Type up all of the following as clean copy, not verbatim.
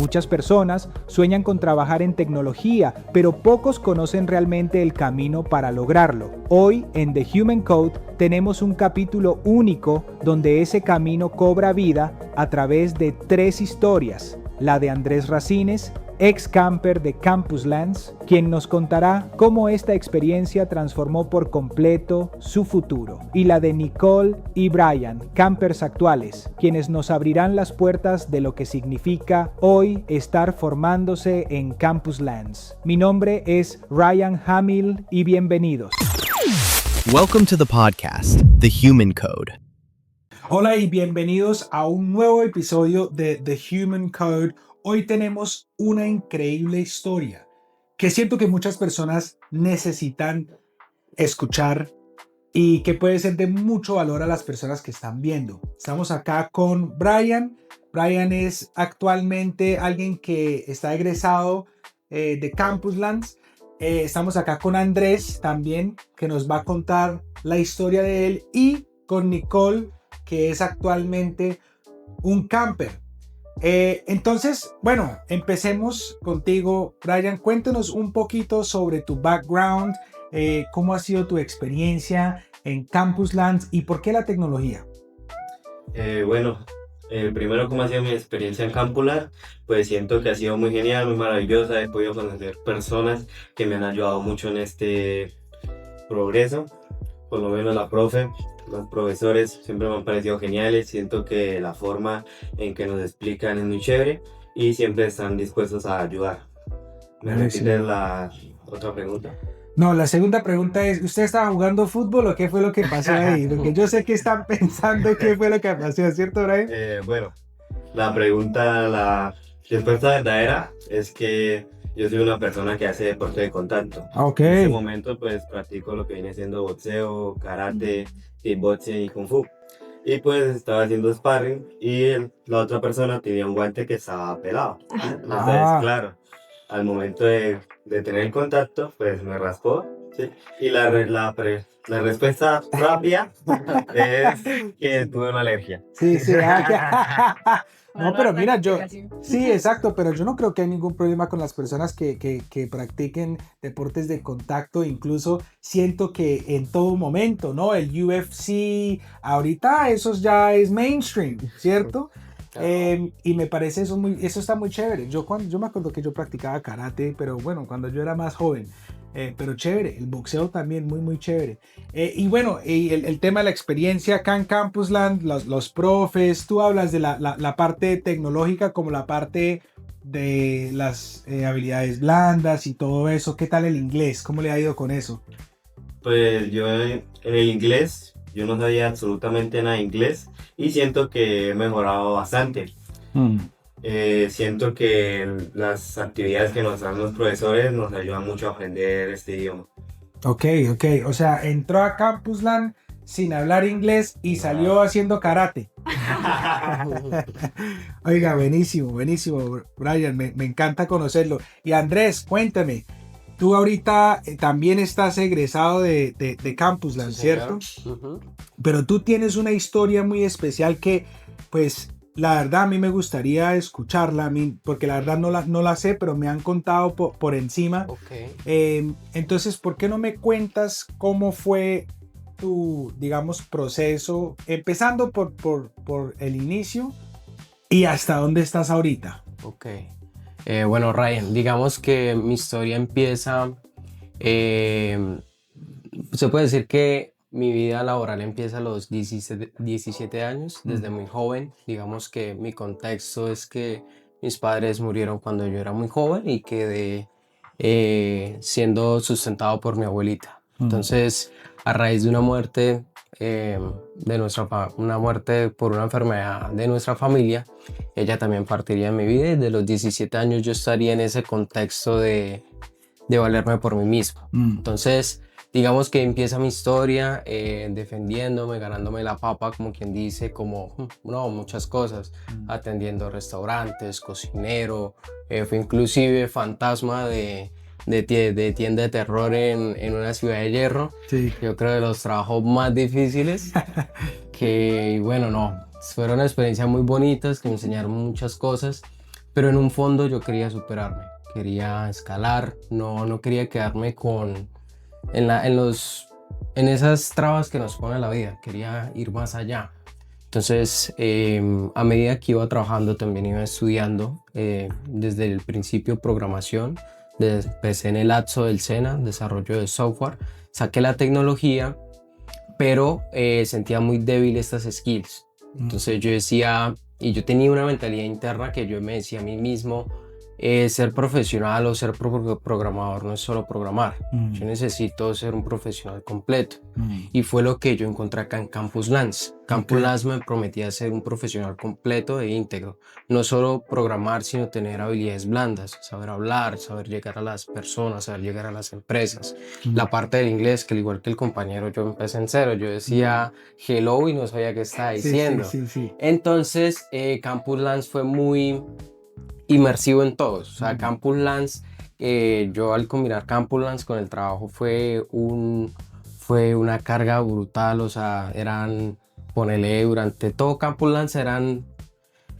Muchas personas sueñan con trabajar en tecnología, pero pocos conocen realmente el camino para lograrlo. Hoy en The Human Code tenemos un capítulo único donde ese camino cobra vida a través de 3 historias. La de Andrés Racines, ex camper de Campuslands, quien nos contará cómo esta experiencia transformó por completo su futuro. Y la de Nicole y Brian, campers actuales, quienes nos abrirán las puertas de lo que significa hoy estar formándose en Campuslands. Mi nombre es Ryan Hamill y bienvenidos. Welcome to the podcast, The Human Code. Hola y bienvenidos a un nuevo episodio de The Human Code. Hoy tenemos una increíble historia que siento que muchas personas necesitan escuchar y que puede ser de mucho valor a las personas que están viendo. Estamos acá con Brian. Brian es actualmente alguien que está egresado de Campuslands. Estamos acá con Andrés también, que nos va a contar la historia de él, y con Nicole, que es actualmente un camper. Entonces, bueno, empecemos contigo, Brian. Cuéntanos un poquito sobre tu background, cómo ha sido tu experiencia en Campuslands y por qué la tecnología. Primero, cómo ha sido mi experiencia en Campuslands, pues siento que ha sido muy genial, muy maravillosa. He podido conocer personas que me han ayudado mucho en este progreso, por lo menos la profe. Los profesores siempre me han parecido geniales. Siento que la forma en que nos explican es muy chévere y siempre están dispuestos a ayudar. ¿Me repites la otra pregunta? No, la segunda pregunta es, ¿usted estaba jugando fútbol o qué fue lo que pasó ahí? Porque yo sé que están pensando qué fue lo que pasó, ¿cierto, Brian? La pregunta, la respuesta verdadera es que yo soy una persona que hace deporte de contacto. Ok. En este momento pues practico lo que viene siendo boxeo, karate, kickboxing y kung fu. Y pues estaba haciendo sparring y la otra persona tenía un guante que estaba pelado. Entonces, claro, al momento de tener el contacto, pues me raspó, ¿sí? Y la respuesta rápida es que tuve una alergia. Sí. No, pero mira, sí, exacto, pero yo no creo que hay ningún problema con las personas que practiquen deportes de contacto. Incluso siento que en todo momento, ¿no? El UFC, ahorita eso ya es mainstream, ¿cierto? Y me parece eso está muy chévere. Yo me acuerdo que yo practicaba karate, pero bueno, cuando yo era más joven. Pero chévere, el boxeo también muy chévere. Y bueno, el tema de la experiencia acá en Campusland, los profes, tú hablas de la parte tecnológica como la parte de las habilidades blandas y todo eso. ¿Qué tal el inglés? ¿Cómo le ha ido con eso? Pues yo en el inglés, yo no sabía absolutamente nada de inglés y siento que he mejorado bastante. Siento que las actividades que nos dan los profesores nos ayudan mucho a aprender este idioma. Ok. O sea, entró a Campusland sin hablar inglés y salió haciendo karate. Oiga, buenísimo, Brian. Me encanta conocerlo. Y Andrés, cuéntame. Tú ahorita también estás egresado de Campusland, sí, ¿cierto? Uh-huh. Pero tú tienes una historia muy especial que, pues, la verdad a mí me gustaría escucharla, porque la verdad no la sé, pero me han contado por encima. Okay. Entonces, ¿por qué no me cuentas cómo fue tu, digamos, proceso, empezando por el inicio y hasta dónde estás ahorita? Ok. Bueno, Ryan, digamos que mi historia empieza, se puede decir que mi vida laboral empieza a los 17 años, desde muy joven. Digamos que mi contexto es que mis padres murieron cuando yo era muy joven y quedé siendo sustentado por mi abuelita. Entonces, a raíz de una muerte, una muerte por una enfermedad de nuestra familia, ella también partiría de mi vida y de los 17 años yo estaría en ese contexto de valerme por mí mismo. Entonces, digamos que empieza mi historia defendiéndome, ganándome la papa, como quien dice, muchas cosas, atendiendo restaurantes, cocinero, fui inclusive fantasma de tienda de terror en una ciudad de hierro. Sí. Yo creo de los trabajos más difíciles fueron experiencias muy bonitas que me enseñaron muchas cosas. pero en un fondo yo quería superarme, quería escalar, no quería quedarme en esas trabas que nos pone la vida, quería ir más allá. Entonces, a medida que iba trabajando, también iba estudiando desde el principio programación, empecé en el ATSO del SENA, desarrollo de software, saqué la tecnología, pero sentía muy débil estas skills. Entonces yo decía, y yo tenía una mentalidad interna que yo me decía a mí mismo, ser profesional o ser programador no es solo programar, yo necesito ser un profesional completo. Y fue lo que yo encontré acá en Campus Lance. Campus Lance me prometía ser un profesional completo e íntegro, no solo programar, sino tener habilidades blandas, saber hablar, saber llegar a las personas, saber llegar a las empresas. La parte del inglés, que al igual que el compañero, yo empecé en cero, yo decía hello y no sabía qué estaba diciendo. Sí. Entonces, Campus Lance fue muy inmersivo en todos. O sea, Campus Lance, yo al combinar Campus Lance con el trabajo fue una carga brutal. O sea, ponele, durante todo Campus Lance eran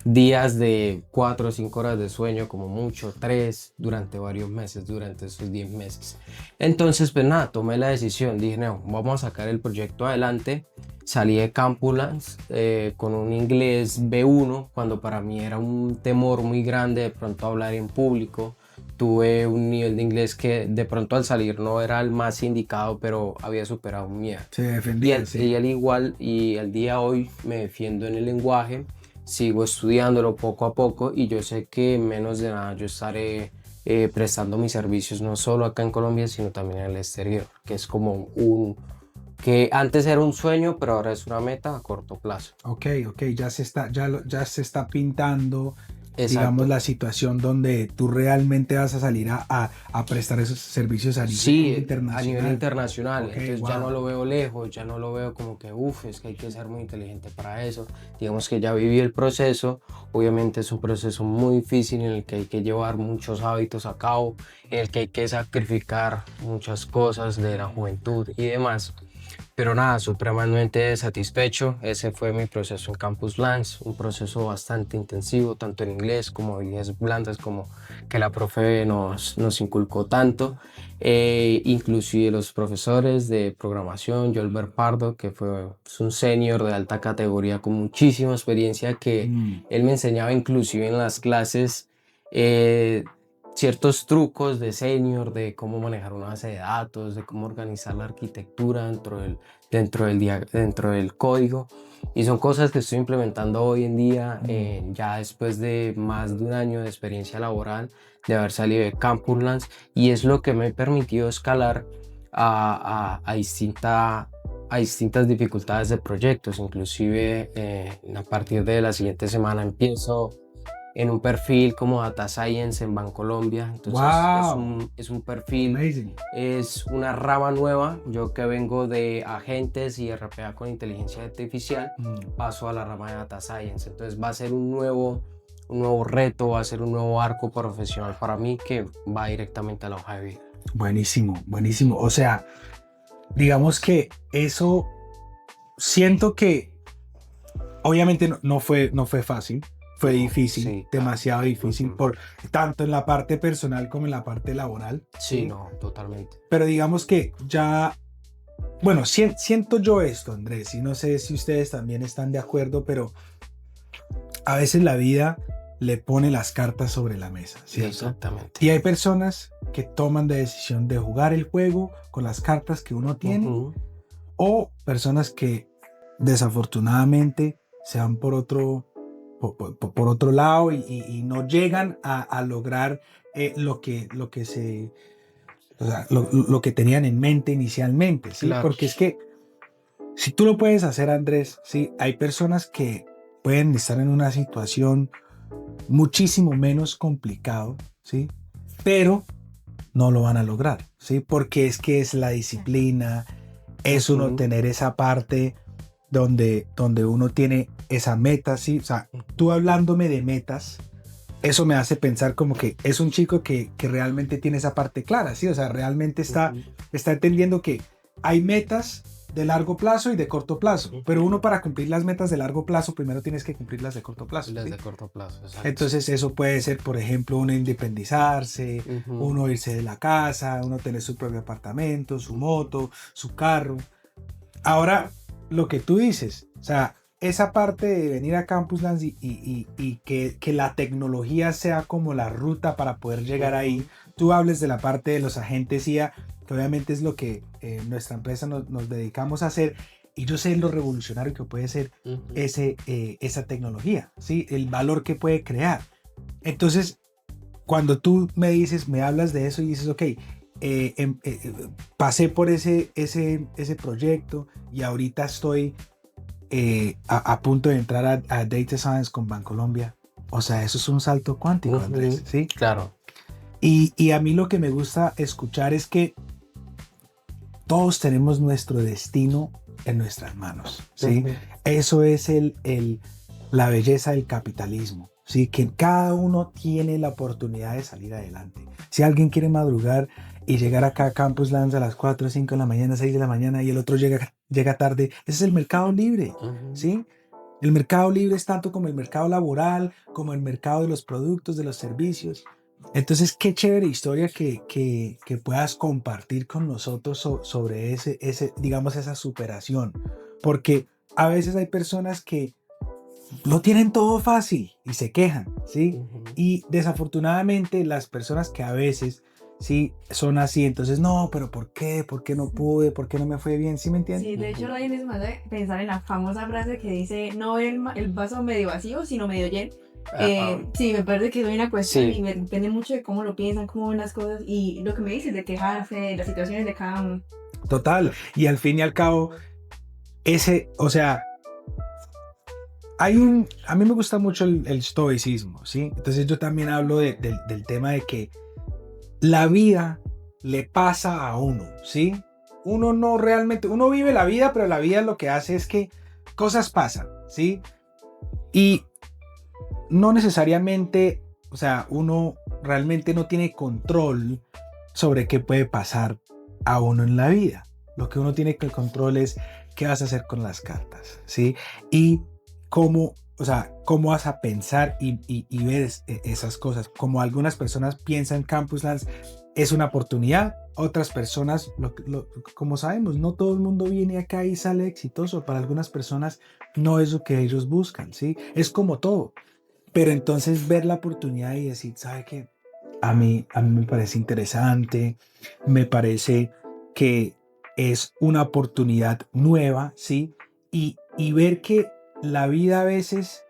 días de 4 o 5 horas de sueño, como mucho, 3, durante varios meses, durante esos 10 meses. Entonces, pues nada, tomé la decisión, dije, no, vamos a sacar el proyecto adelante. Salí de Campus Lance con un inglés B1, cuando para mí era un temor muy grande de pronto hablar en público. Tuve un nivel de inglés que de pronto al salir no era el más indicado, pero había superado un miedo. Se defendía, y al igual, y al día de hoy me defiendo en el lenguaje, sigo estudiándolo poco a poco y yo sé que en menos de nada yo estaré prestando mis servicios no solo acá en Colombia, sino también en el exterior, que es como que antes era un sueño, pero ahora es una meta a corto plazo. Ok, ya se está pintando, Exacto. digamos, la situación donde tú realmente vas a salir a prestar esos servicios a nivel internacional. A nivel internacional. Okay, Entonces wow. ya no lo veo lejos, ya no lo veo como que, es que hay que ser muy inteligente para eso. Digamos que ya viví el proceso. Obviamente es un proceso muy difícil en el que hay que llevar muchos hábitos a cabo, en el que hay que sacrificar muchas cosas de la juventud y demás. Pero nada, supremamente satisfecho. Ese fue mi proceso en Campus Lance, un proceso bastante intensivo, tanto en inglés como habilidades blandas, como que la profe nos inculcó tanto. Inclusive los profesores de programación, Jolbert Pardo, que fue un senior de alta categoría con muchísima experiencia, que él me enseñaba inclusive en las clases ciertos trucos de senior, de cómo manejar una base de datos, de cómo organizar la arquitectura dentro del código. Y son cosas que estoy implementando hoy en día, ya después de más de un año de experiencia laboral, de haber salido de Campus Lance, y es lo que me ha permitido escalar a distintas dificultades de proyectos. Inclusive a partir de la siguiente semana empiezo en un perfil como Data Science en Bancolombia. Entonces wow. es un perfil, Amazing. es una rama nueva. Yo que vengo de agentes y RPA con inteligencia artificial, paso a la rama de Data Science. Entonces va a ser un nuevo reto, va a ser un nuevo arco profesional para mí que va directamente a la hoja de vida. Buenísimo. O sea, digamos que eso, siento que obviamente no fue fácil. Fue difícil, Sí, demasiado difícil, tanto en la parte personal como en la parte laboral. Sí, no, totalmente. Pero digamos que ya, bueno, siento yo esto, Andrés, y no sé si ustedes también están de acuerdo, pero a veces la vida le pone las cartas sobre la mesa, ¿cierto? Exactamente. Y hay personas que toman la decisión de jugar el juego con las cartas que uno tiene, o personas que desafortunadamente se van por otro lado y no llegan a lograr lo que tenían en mente inicialmente, ¿sí? Claro. Porque es que si tú lo puedes hacer, Andrés, ¿sí? Hay personas que pueden estar en una situación muchísimo menos complicado, ¿sí? Pero no lo van a lograr, ¿sí? Porque es que es la disciplina, es uno tener esa parte donde uno tiene esa meta, ¿sí? O sea, tú hablándome de metas, eso me hace pensar como que es un chico que realmente tiene esa parte clara, ¿sí? O sea, realmente está entendiendo que hay metas de largo plazo y de corto plazo, pero uno para cumplir las metas de largo plazo primero tienes que cumplir las de corto plazo. Las ¿sí? de corto plazo, exacto. Entonces eso puede ser, por ejemplo, uno independizarse, uno irse de la casa, uno tener su propio apartamento, su moto, su carro. Ahora, lo que tú dices, o sea, esa parte de venir a Campuslands y que la tecnología sea como la ruta para poder llegar ahí. Tú hables de la parte de los agentes IA, que obviamente es lo que nuestra empresa nos dedicamos a hacer. Y yo sé lo revolucionario que puede ser esa tecnología, ¿sí? El valor que puede crear. Entonces, cuando tú me hablas de eso y dices, ok, pasé por ese proyecto y ahorita estoy a punto de entrar a Data Science con Bancolombia. O sea, eso es un salto cuántico, Andrés, ¿sí? Claro. Y a mí lo que me gusta escuchar es que todos tenemos nuestro destino en nuestras manos, ¿sí? Eso es la belleza del capitalismo, ¿sí? Que cada uno tiene la oportunidad de salir adelante. Si alguien quiere madrugar y llegar acá a Campuslands a las 4, 5 de la mañana, 6 de la mañana y el otro llega tarde, ese es el mercado libre, ¿sí? El mercado libre es tanto como el mercado laboral, como el mercado de los productos, de los servicios. Entonces, qué chévere historia que puedas compartir con nosotros sobre digamos, esa superación. Porque a veces hay personas que lo tienen todo fácil y se quejan, ¿sí? Y desafortunadamente las personas que a veces, sí, son así, entonces, no, pero ¿por qué? ¿Por qué no pude? ¿Por qué no me fue bien? ¿Sí me entiendes? Sí, de hecho, lo mismo me hace pensar en la famosa frase que dice, no ver el vaso medio vacío, sino medio lleno. Sí, me parece que es una cuestión y me depende mucho de cómo lo piensan, cómo ven las cosas y lo que me dices de quejarse, de las situaciones de cada uno. Total, y al fin y al cabo, o sea, a mí me gusta mucho el estoicismo, ¿sí? Entonces yo también hablo del tema de que la vida le pasa a uno, ¿sí? Uno no realmente, uno vive la vida, pero la vida lo que hace es que cosas pasan, ¿sí? Y no necesariamente, o sea, uno realmente no tiene control sobre qué puede pasar a uno en la vida. Lo que uno tiene que control es qué vas a hacer con las cartas, ¿sí? Y cómo vas a pensar y ver esas cosas. Como algunas personas piensan Campuslands es una oportunidad, otras personas, como sabemos, no todo el mundo viene acá y sale exitoso. Para algunas personas no es lo que ellos buscan, ¿sí? Es como todo. Pero entonces ver la oportunidad y decir, ¿sabe qué? A mí me parece interesante, me parece que es una oportunidad nueva, ¿sí? Y ver que la vida a veces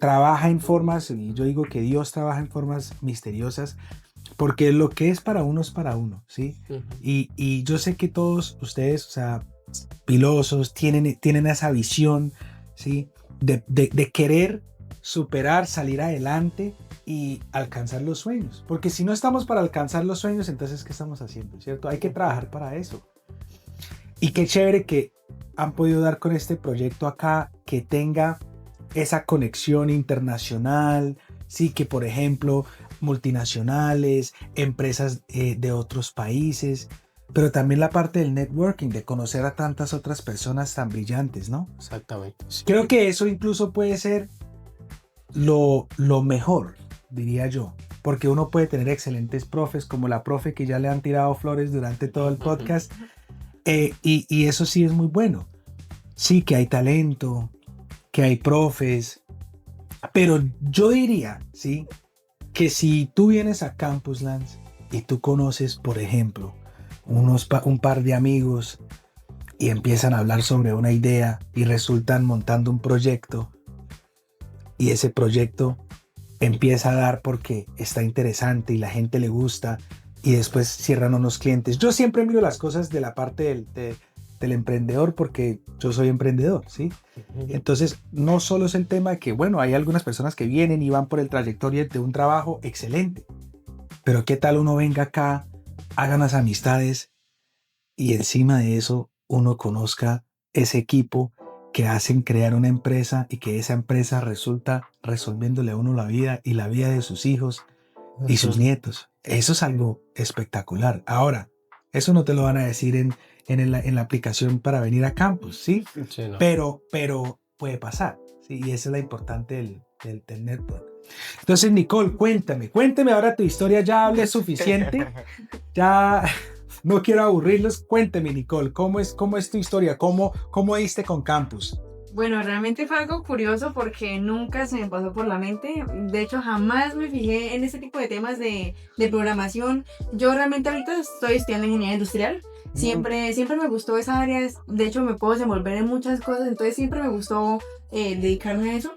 trabaja en formas, y yo digo que Dios trabaja en formas misteriosas, porque lo que es para uno es para uno, ¿sí? Y yo sé que todos ustedes, o sea, pilosos, tienen esa visión, ¿sí? De querer superar, salir adelante y alcanzar los sueños. Porque si no estamos para alcanzar los sueños, entonces ¿qué estamos haciendo? ¿Cierto? Hay que trabajar para eso. Y qué chévere que han podido dar con este proyecto acá, que tenga esa conexión internacional, sí, que por ejemplo multinacionales, empresas de otros países, pero también la parte del networking, de conocer a tantas otras personas tan brillantes, ¿no? Exactamente. Sí. Creo que eso incluso puede ser lo mejor, diría yo, porque uno puede tener excelentes profes, como la profe que ya le han tirado flores durante todo el podcast, y eso sí es muy bueno. Sí, que hay talento, que hay profes, pero yo diría, sí, que si tú vienes a Campuslands y tú conoces, por ejemplo, un par de amigos y empiezan a hablar sobre una idea y resultan montando un proyecto, y ese proyecto empieza a dar porque está interesante y la gente le gusta, y después cierran unos clientes. Yo siempre miro las cosas de la parte del emprendedor, porque yo soy emprendedor, ¿sí? Entonces, no solo es el tema de que, bueno, hay algunas personas que vienen y van por el trayectoria de un trabajo excelente, pero ¿qué tal uno venga acá, haga unas amistades y encima de eso uno conozca ese equipo que hacen crear una empresa y que esa empresa resulta resolviéndole a uno la vida y la vida de sus hijos y sus nietos? Eso es algo espectacular. Ahora, eso no te lo van a decir en la aplicación para venir a campus, ¿sí? Sí, no. Pero puede pasar, ¿sí? Y esa es la importante del network. Entonces, Nicole, cuéntame ahora tu historia, ya hablé suficiente, ya no quiero aburrirlos, cuéntame, Nicole, ¿cómo es tu historia? ¿Cómo diste con campus? Bueno, realmente fue algo curioso porque nunca se me pasó por la mente. De hecho, jamás me fijé en ese tipo de temas de programación. Yo realmente ahorita estoy estudiando ingeniería industrial. Siempre me gustó esa área. De hecho, me puedo desenvolver en muchas cosas. Entonces, siempre me gustó dedicarme a eso.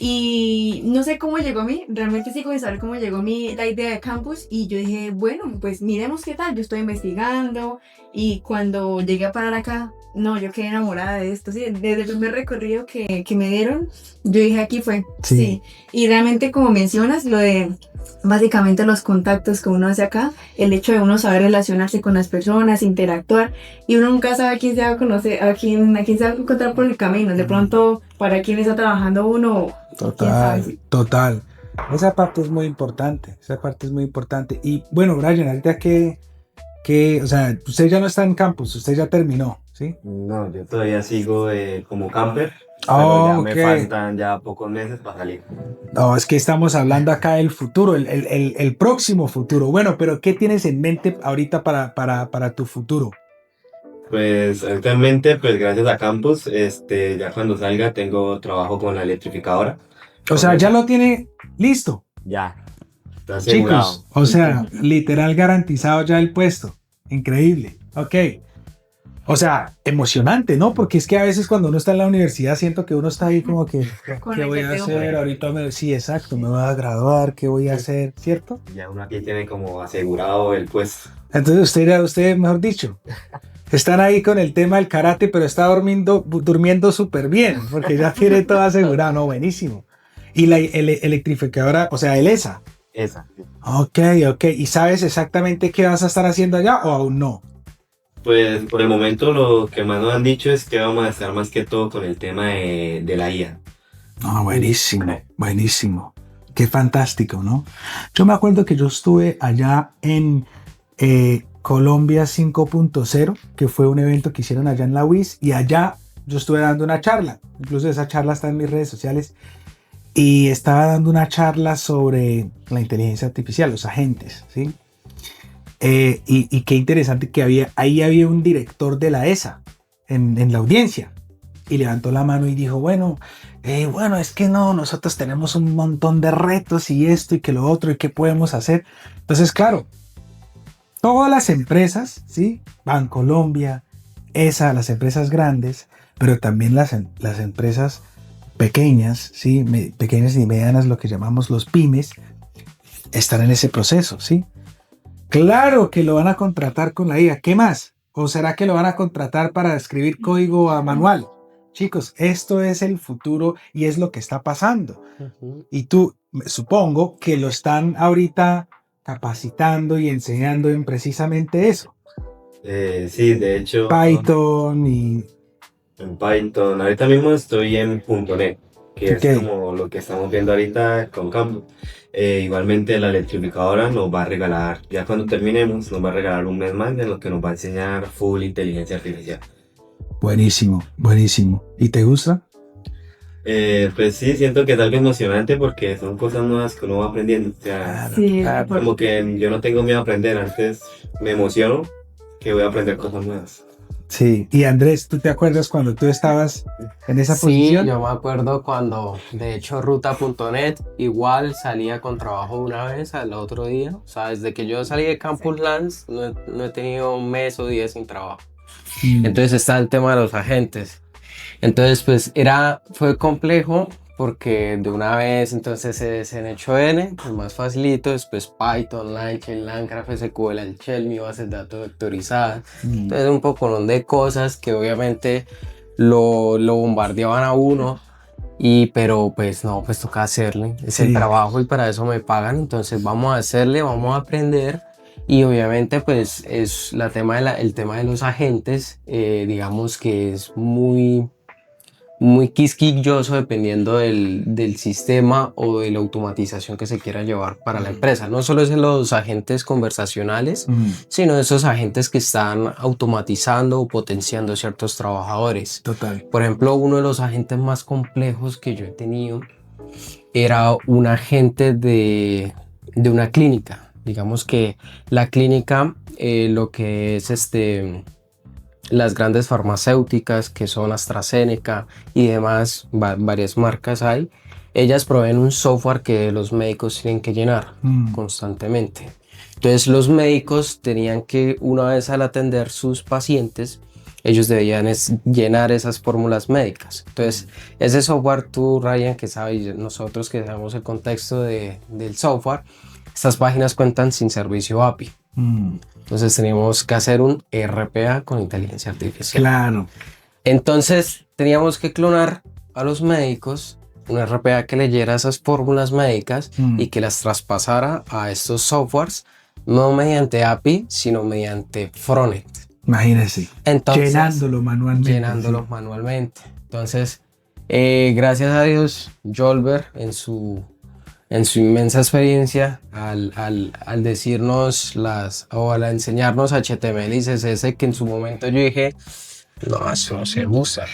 Y no sé cómo llegó a mí, realmente sí quiero saber cómo llegó a mí la idea de campus y yo dije, bueno, pues miremos qué tal, yo estoy investigando y cuando llegué a parar acá, no, yo quedé enamorada de esto, sí, desde el primer recorrido que me dieron, yo dije, aquí fue, sí. Y realmente como mencionas, lo de básicamente los contactos que uno hace acá, el hecho de uno saber relacionarse con las personas, interactuar, y uno nunca sabe a quién se va a conocer, a quién se va a encontrar por el camino, de pronto para quién está trabajando uno. Total. Esa parte es muy importante, Y bueno, Brian, ahorita o sea, usted ya no está en campus, usted ya terminó, ¿sí? No, yo todavía sigo como camper, pero ya me faltan ya pocos meses para salir. No, es que estamos hablando acá del futuro, el próximo futuro. Bueno, pero ¿qué tienes en mente ahorita para tu futuro? Pues actualmente, pues gracias a campus, ya cuando salga tengo trabajo con la electrificadora. O sea, ya lo tiene listo. Ya, está asegurado. Chicos, o sea, literal garantizado ya el puesto. Increíble. Ok. O sea, emocionante, ¿no? Porque es que a veces cuando uno está en la universidad siento que uno está ahí como que, ¿qué voy a hacer? Ahorita sí, exacto, me voy a graduar, ¿qué voy a hacer? ¿Cierto? Ya uno aquí tiene como asegurado el puesto. Entonces usted, mejor dicho, están ahí con el tema del karate, pero está durmiendo súper bien, porque ya tiene todo asegurado, ¿no? Buenísimo. Y la electrificadora, o sea, el ESA. Esa. Ok. ¿Y sabes exactamente qué vas a estar haciendo allá o aún no? Pues por el momento lo que más nos han dicho es que vamos a estar más que todo con el tema de la IA. Ah, buenísimo. Qué fantástico, ¿no? Yo me acuerdo que yo estuve allá en Colombia 5.0, que fue un evento que hicieron allá en la UIS, y allá yo estuve dando una charla. Incluso esa charla está en mis redes sociales. Y estaba dando una charla sobre la inteligencia artificial, los agentes, ¿sí? Y qué interesante que ahí había un director de la ESA en la audiencia y levantó la mano y dijo, bueno, es que no, nosotros tenemos un montón de retos y esto y que lo otro y qué podemos hacer. Entonces, claro, todas las empresas, ¿sí? Bancolombia, ESA, las empresas grandes, pero también las empresas pequeñas, ¿sí? Pequeñas y medianas, lo que llamamos los pymes, están en ese proceso, ¿sí? Claro que lo van a contratar con la IA. ¿Qué más? ¿O será que lo van a contratar para escribir código a manual? Chicos, esto es el futuro y es lo que está pasando. Y tú, supongo que lo están ahorita capacitando y enseñando en precisamente eso. Sí, de hecho. Python y... En Python. Ahorita mismo estoy en .NET, que es como lo que estamos viendo ahorita con Campus. Igualmente la electrificadora nos va a regalar, ya cuando terminemos, nos va a regalar un mes más en lo que nos va a enseñar full inteligencia artificial. Buenísimo. ¿Y te gusta? Pues sí, siento que es algo emocionante porque son cosas nuevas que uno va aprendiendo. O sea, como que yo no tengo miedo a aprender, antes me emociono que voy a aprender cosas nuevas. Sí, y Andrés, ¿tú te acuerdas cuando tú estabas en esa posición? Sí, yo me acuerdo cuando, de hecho, Ruta.net igual salía con trabajo una vez al otro día. O sea, desde que yo salí de Campus Lance, no he tenido un mes o 10 sin trabajo. Entonces está el tema de los agentes. Entonces, pues fue complejo porque de una vez entonces SNHN, pues más facilito, después Python, Lightchain, Landgraph, SQL, el Shell, mi base de datos vectorizadas. Entonces un poco de cosas que obviamente lo bombardeaban a uno, pero pues no, pues toca hacerle, es el trabajo y para eso me pagan, entonces vamos a hacerle, vamos a aprender. Y obviamente pues es el tema de los agentes, digamos que es muy muy quisquilloso dependiendo del sistema o de la automatización que se quiera llevar para la empresa. No solo es en los agentes conversacionales, sino esos agentes que están automatizando o potenciando ciertos trabajadores. Total. Por ejemplo, uno de los agentes más complejos que yo he tenido era un agente de una clínica. Digamos que la clínica, lo que es las grandes farmacéuticas que son AstraZeneca y demás, varias marcas hay, ellas proveen un software que los médicos tienen que llenar constantemente. Entonces los médicos tenían que, una vez al atender sus pacientes, ellos debían llenar esas fórmulas médicas. Entonces ese software, tú, Ryan, que sabes, nosotros que sabemos el contexto del software, estas páginas cuentan sin servicio API. Entonces teníamos que hacer un RPA con inteligencia artificial. Claro. Entonces teníamos que clonar a los médicos, un RPA que leyera esas fórmulas médicas y que las traspasara a estos softwares, no mediante API, sino mediante frontend. Imagínese. Entonces, llenándolo manualmente. Entonces, gracias a Dios, Jolber en su inmensa experiencia al decirnos o al enseñarnos HTML y CSS, que en su momento yo dije, no, eso no se usa.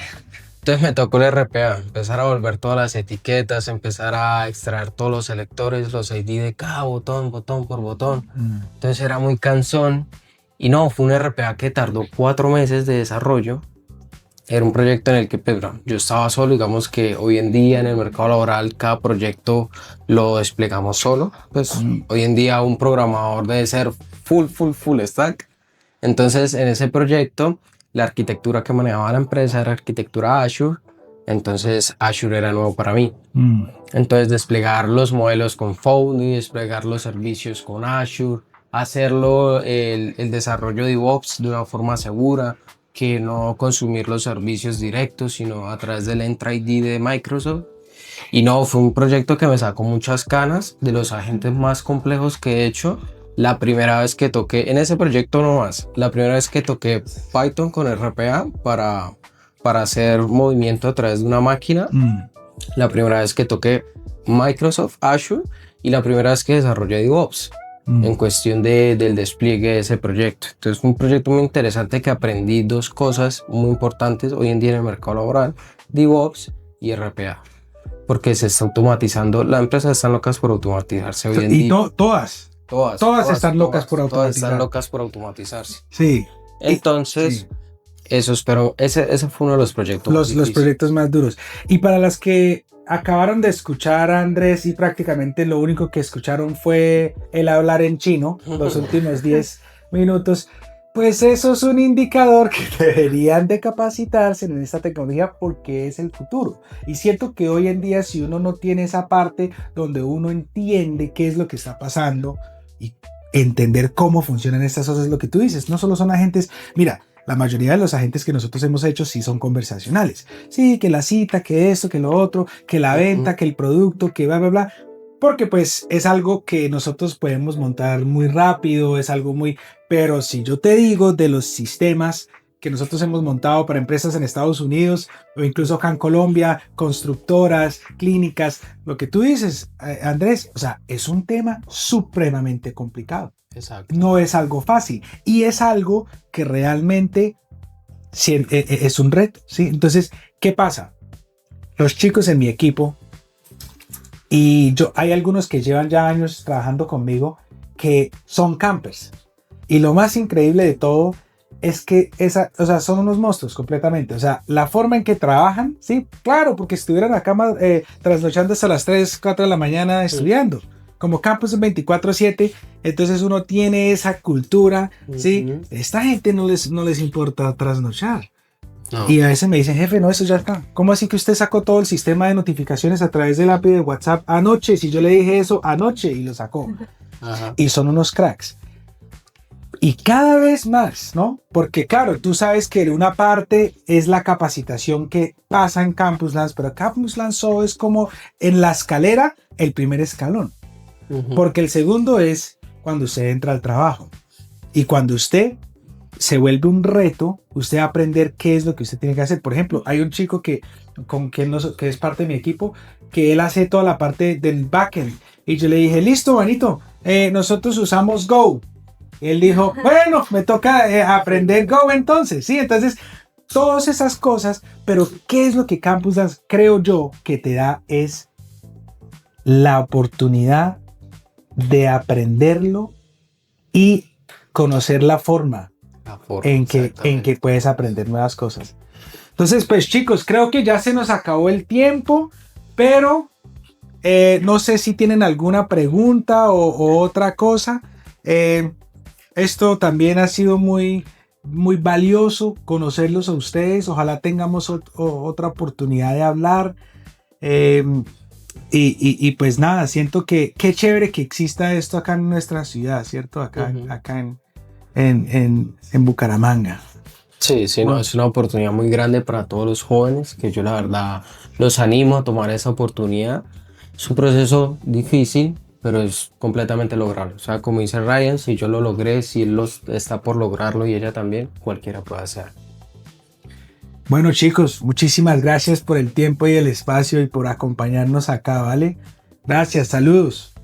Entonces me tocó el RPA, empezar a volver todas las etiquetas, empezar a extraer todos los selectores, los ID de cada botón por botón. Entonces era muy cansón y no, fue un RPA que tardó 4 meses de desarrollo. Era un proyecto en el que yo estaba solo. Digamos que hoy en día en el mercado laboral cada proyecto lo desplegamos solo. Pues hoy en día un programador debe ser full stack. Entonces en ese proyecto la arquitectura que manejaba la empresa era arquitectura Azure. Entonces Azure era nuevo para mí. Entonces desplegar los modelos con Foundry, desplegar los servicios con Azure, hacerlo el desarrollo de DevOps de una forma segura, que no consumir los servicios directos, sino a través del Entra ID de Microsoft. Y no, fue un proyecto que me sacó muchas canas, de los agentes más complejos que he hecho. La primera vez que toqué, en ese proyecto no más, la primera vez que toqué Python con RPA para hacer movimiento a través de una máquina. La primera vez que toqué Microsoft Azure y la primera vez que desarrollé DevOps. En cuestión del despliegue de ese proyecto. Entonces fue un proyecto muy interesante que aprendí 2 cosas muy importantes hoy en día en el mercado laboral: DevOps y RPA, porque se está automatizando. Las empresas están locas por automatizarse hoy en día. Y todas están locas por automatizar. Todas están locas por automatizarse. Sí. Entonces eso espero, ese fue uno de los proyectos los proyectos más duros. Y para las que acabaron de escuchar a Andrés y prácticamente lo único que escucharon fue el hablar en chino los últimos 10 minutos, pues eso es un indicador que deberían de capacitarse en esta tecnología porque es el futuro. Y siento que hoy en día, si uno no tiene esa parte donde uno entiende qué es lo que está pasando y entender cómo funcionan estas cosas, lo que tú dices, no solo son agentes, mira, la mayoría de los agentes que nosotros hemos hecho sí son conversacionales. Sí, que la cita, que esto, que lo otro, que la venta, que el producto, que bla, bla, bla. Porque pues es algo que nosotros podemos montar muy rápido, es algo muy... Pero si yo te digo de los sistemas que nosotros hemos montado para empresas en Estados Unidos o incluso acá en Colombia, constructoras, clínicas, lo que tú dices, Andrés, o sea, es un tema supremamente complicado. Exacto. No es algo fácil y es algo que realmente es un reto, ¿sí? Entonces, ¿qué pasa? Los chicos en mi equipo, y hay algunos que llevan ya años trabajando conmigo que son campers. Y lo más increíble de todo es que son unos monstruos completamente. O sea, la forma en que trabajan, sí, claro, porque estuvieran acá trasnochando hasta las 3, 4 de la mañana estudiando. Como campus 24/7, entonces uno tiene esa cultura, ¿sí? Esta gente no les importa trasnochar. No. Y a veces me dicen, jefe, no, eso ya está. ¿Cómo así que usted sacó todo el sistema de notificaciones a través del API de WhatsApp anoche? Si yo le dije eso anoche y lo sacó. Ajá. Y son unos cracks. Y cada vez más, ¿no? Porque claro, tú sabes que una parte es la capacitación que pasa en Campus Lance, pero Campus Lance solo es como en la escalera el primer escalón. Porque el segundo es cuando usted entra al trabajo y cuando usted se vuelve un reto usted aprender qué es lo que usted tiene que hacer. Por ejemplo, hay un chico que es parte de mi equipo, que él hace toda la parte del backend. Y yo le dije, listo, manito, nosotros usamos Go. Él dijo, bueno, me toca aprender Go entonces. Sí, entonces, todas esas cosas, pero ¿qué es lo que Campus Dance, creo yo, que te da? Es la oportunidad de aprenderlo y conocer la forma en que puedes aprender nuevas cosas. Entonces, pues chicos, creo que ya se nos acabó el tiempo, pero no sé si tienen alguna pregunta o otra cosa. Esto también ha sido muy, muy valioso conocerlos a ustedes. Ojalá tengamos otra oportunidad de hablar. Y pues nada, siento que qué chévere que exista esto acá en nuestra ciudad, ¿cierto? Acá en Bucaramanga. Sí, no, es una oportunidad muy grande para todos los jóvenes, que yo la verdad los animo a tomar esa oportunidad. Es un proceso difícil, pero es completamente lograble. O sea, como dice Ryan, si yo lo logré, si él está por lograrlo y ella también, cualquiera puede hacer. Bueno chicos, muchísimas gracias por el tiempo y el espacio y por acompañarnos acá, ¿vale? Gracias, saludos.